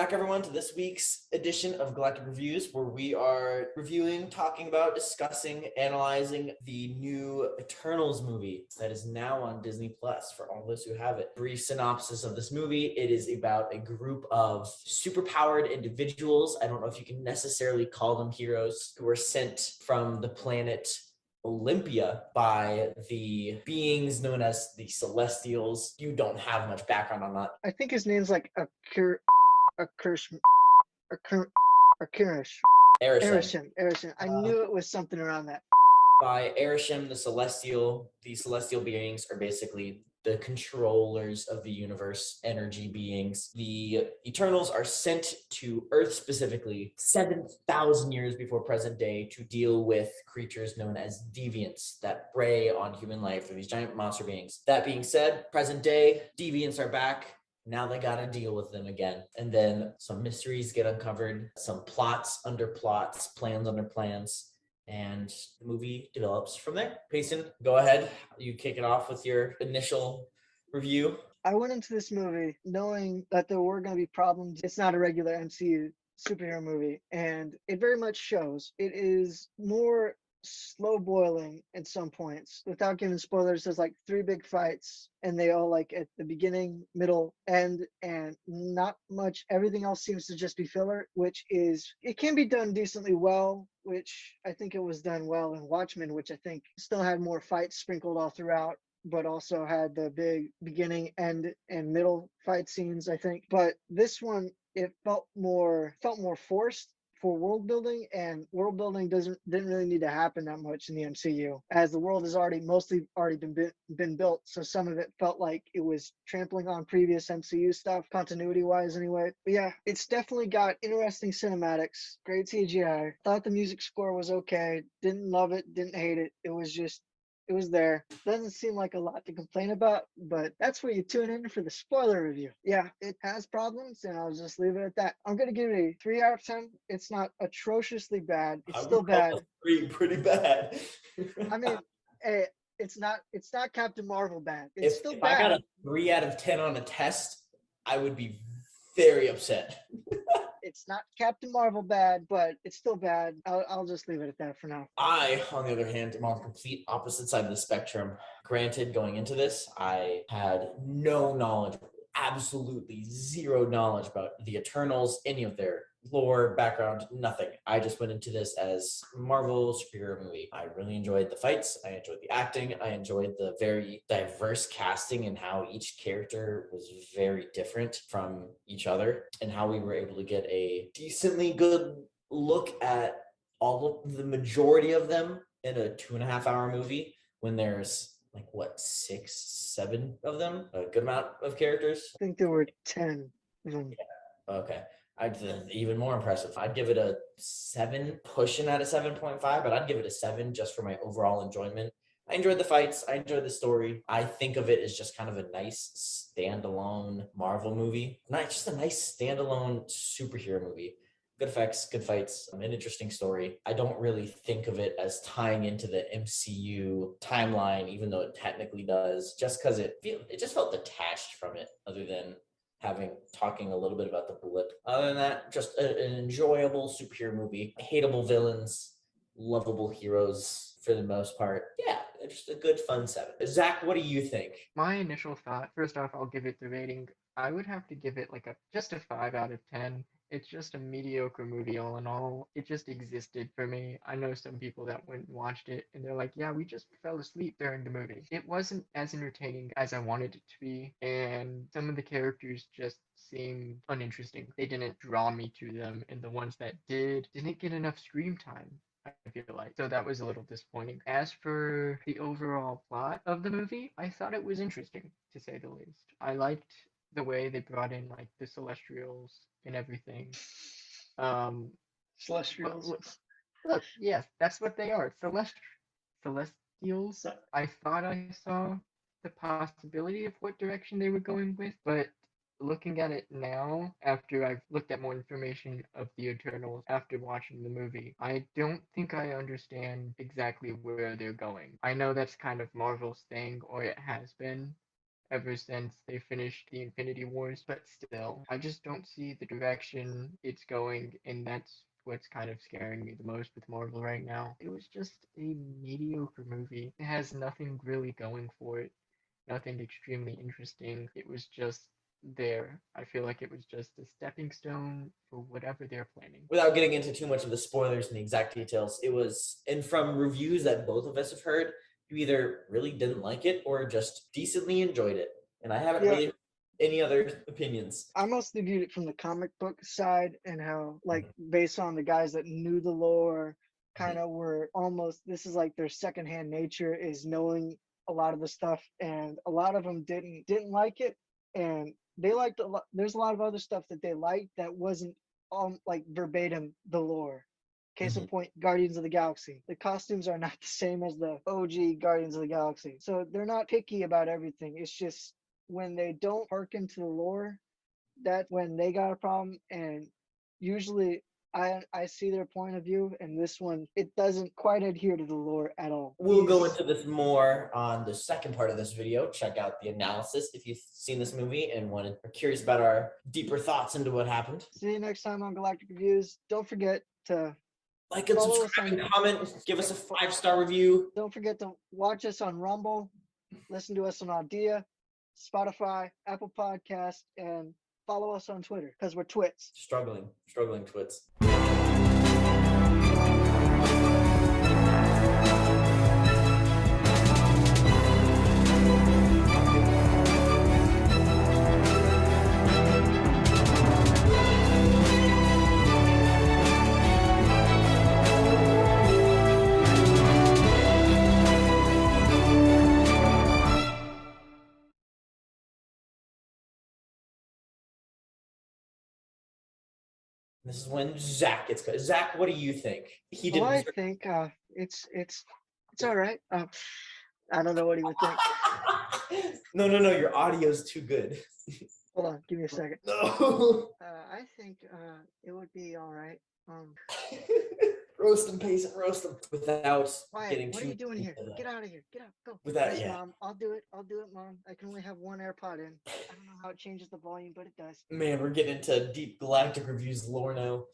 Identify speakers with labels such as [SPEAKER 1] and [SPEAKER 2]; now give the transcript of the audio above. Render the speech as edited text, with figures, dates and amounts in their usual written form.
[SPEAKER 1] back, everyone, to this week's edition of Galactic Reviews, where we are reviewing, talking about, discussing, analyzing the new Eternals movie that is now on Disney Plus for all those who have it. Brief synopsis of this movie: it is about a group of superpowered individuals. I don't know if you can necessarily call them heroes, who are sent from the planet Olympia by the beings known as the Celestials. You don't have much background on that.
[SPEAKER 2] I think his name's like Akir, Akirish.
[SPEAKER 1] Erisham.
[SPEAKER 2] Erisham. I knew it was something around that.
[SPEAKER 1] By Erisham, the celestial beings are basically the controllers of the universe, energy beings. The Eternals are sent to Earth specifically 7,000 years before present day to deal with creatures known as deviants that prey on human life. They're these giant monster beings. That being said, present day, deviants are back. Now they got to deal with them again. And then some mysteries get uncovered, some plots under plots, plans under plans, and the movie develops from there. Payson, go ahead. You kick it off with your initial review.
[SPEAKER 2] I went into this movie knowing that there were going to be problems. It's not a regular MCU superhero movie, and it very much shows. It is more slow boiling at some points. Without giving spoilers, there's like 3 big fights, and they all like at the beginning, middle, end, and not much. Everything else seems to just be filler, which is, it can be done decently well, which I think it was done well in Watchmen, which I think still had more fights sprinkled all throughout, but also had the big beginning, end, and middle fight scenes, I think. But this one, it felt more forced for world building, and world building didn't really need to happen that much in the MCU, as the world has mostly already been built. So some of it felt like it was trampling on previous MCU stuff, continuity wise anyway. But yeah, it's definitely got interesting cinematics, great CGI. Thought the music score was okay. Didn't love it, didn't hate it. It was there. Doesn't seem like a lot to complain about, but that's where you tune in for the spoiler review. Yeah, it has problems, and I'll just leave it at that. I'm going to give it a 3 out of 10. It's not atrociously bad. It's still bad.
[SPEAKER 1] 3 pretty bad.
[SPEAKER 2] I mean, it's not Captain Marvel bad. It's still
[SPEAKER 1] if
[SPEAKER 2] bad.
[SPEAKER 1] I got a 3 out of 10 on a test, I would be very upset.
[SPEAKER 2] It's not Captain Marvel bad, but it's still bad. I'll just leave it at that for now.
[SPEAKER 1] I, on the other hand, am on the complete opposite side of the spectrum. Granted, going into this, I had no knowledge, absolutely zero knowledge about the Eternals, any of their lore, background, nothing. I just went into this as Marvel superhero movie. I really enjoyed the fights. I enjoyed the acting. I enjoyed the very diverse casting and how each character was very different from each other, and how we were able to get a decently good look at all of the majority of them in a 2.5-hour movie, when there's like what, 6, 7 of them, a good amount of characters.
[SPEAKER 2] I think there were 10 of them.
[SPEAKER 1] Yeah. Okay. Even more impressive. I'd give it a 7, pushing at a 7.5, but I'd give it a 7 just for my overall enjoyment. I enjoyed the fights. I enjoyed the story. I think of it as just kind of a nice standalone Marvel movie. Not just a nice standalone superhero movie. Good effects, good fights, an interesting story. I don't really think of it as tying into the MCU timeline, even though it technically does, just because it just felt detached from it, other than talking a little bit about the blip. Other than that, just an enjoyable superhero movie. Hateable villains, lovable heroes for the most part. Yeah, just a good fun 7. Zach, what do you think?
[SPEAKER 3] My initial thought, first off, I'll give it the rating. I would have to give it like just a 5 out of 10. It's just a mediocre movie all in all. It just existed for me. I know some people that went and watched it and they're like, yeah, we just fell asleep during the movie. It wasn't as entertaining as I wanted it to be, and some of the characters just seemed uninteresting. They didn't draw me to them, and the ones that didn't get enough screen time, I feel like. So that was a little disappointing. As for the overall plot of the movie, I thought it was interesting, to say the least. I liked the way they brought in like the Celestials and everything.
[SPEAKER 2] Celestials.
[SPEAKER 3] Look, yes, that's what they are. Celestials. I thought I saw the possibility of what direction they were going with, but looking at it now, after I've looked at more information of the Eternals after watching the movie, I don't think I understand exactly where they're going. I know that's kind of Marvel's thing, or it has been, ever since they finished the Infinity Wars, but still, I just don't see the direction it's going, and that's what's kind of scaring me the most with Marvel right now. It was just a mediocre movie. It has nothing really going for it, nothing extremely interesting. It was just there. I feel like it was just a stepping stone for whatever they're planning.
[SPEAKER 1] Without getting into too much of the spoilers and the exact details, it was, and from reviews that both of us have heard, you either really didn't like it or just decently enjoyed it. And I haven't
[SPEAKER 2] Yeah.
[SPEAKER 1] really any other opinions.
[SPEAKER 2] I mostly viewed it from the comic book side and how, like, based on the guys that knew the lore, kind of were almost, this is like their secondhand nature is knowing a lot of the stuff, and a lot of them didn't like it, and they liked a lot. There's a lot of other stuff that they liked that wasn't like verbatim the lore. Case in point, Guardians of the Galaxy. The costumes are not the same as the OG Guardians of the Galaxy. So they're not picky about everything. It's just when they don't hearken to the lore, that's when they got a problem. And usually I see their point of view, and this one, it doesn't quite adhere to the lore at all.
[SPEAKER 1] We'll go into this more on the second part of this video. Check out the analysis if you've seen this movie and are curious about our deeper thoughts into what happened.
[SPEAKER 2] See you next time on Galactic Reviews. Don't forget to
[SPEAKER 1] like and
[SPEAKER 2] follow us
[SPEAKER 1] subscribe
[SPEAKER 2] on-
[SPEAKER 1] and comment. Give us a 5-star review.
[SPEAKER 2] don't forget to watch us on Rumble, listen to us on Audea, Spotify, Apple Podcast, and follow us on Twitter because we're twits.
[SPEAKER 1] Struggling twits. This is when Zach gets cut. Zach, what do you think? He didn't.
[SPEAKER 2] I think it's all right. I don't know what he would think.
[SPEAKER 1] No. Your audio's too good.
[SPEAKER 2] Hold on, give me a second.
[SPEAKER 1] No.
[SPEAKER 2] I think it would be all right.
[SPEAKER 1] Roast him, Payson, roast him without
[SPEAKER 2] Wyatt,
[SPEAKER 1] getting
[SPEAKER 2] what
[SPEAKER 1] too.
[SPEAKER 2] are you doing here?
[SPEAKER 1] into that.
[SPEAKER 2] Get out of here. Get out. Go.
[SPEAKER 1] Without,
[SPEAKER 2] Yes,
[SPEAKER 1] yeah.
[SPEAKER 2] Mom. I'll do it, Mom. I can only have one AirPod in. I don't know how it changes the volume, but it does.
[SPEAKER 1] Man, we're getting into deep galactic reviews lore now.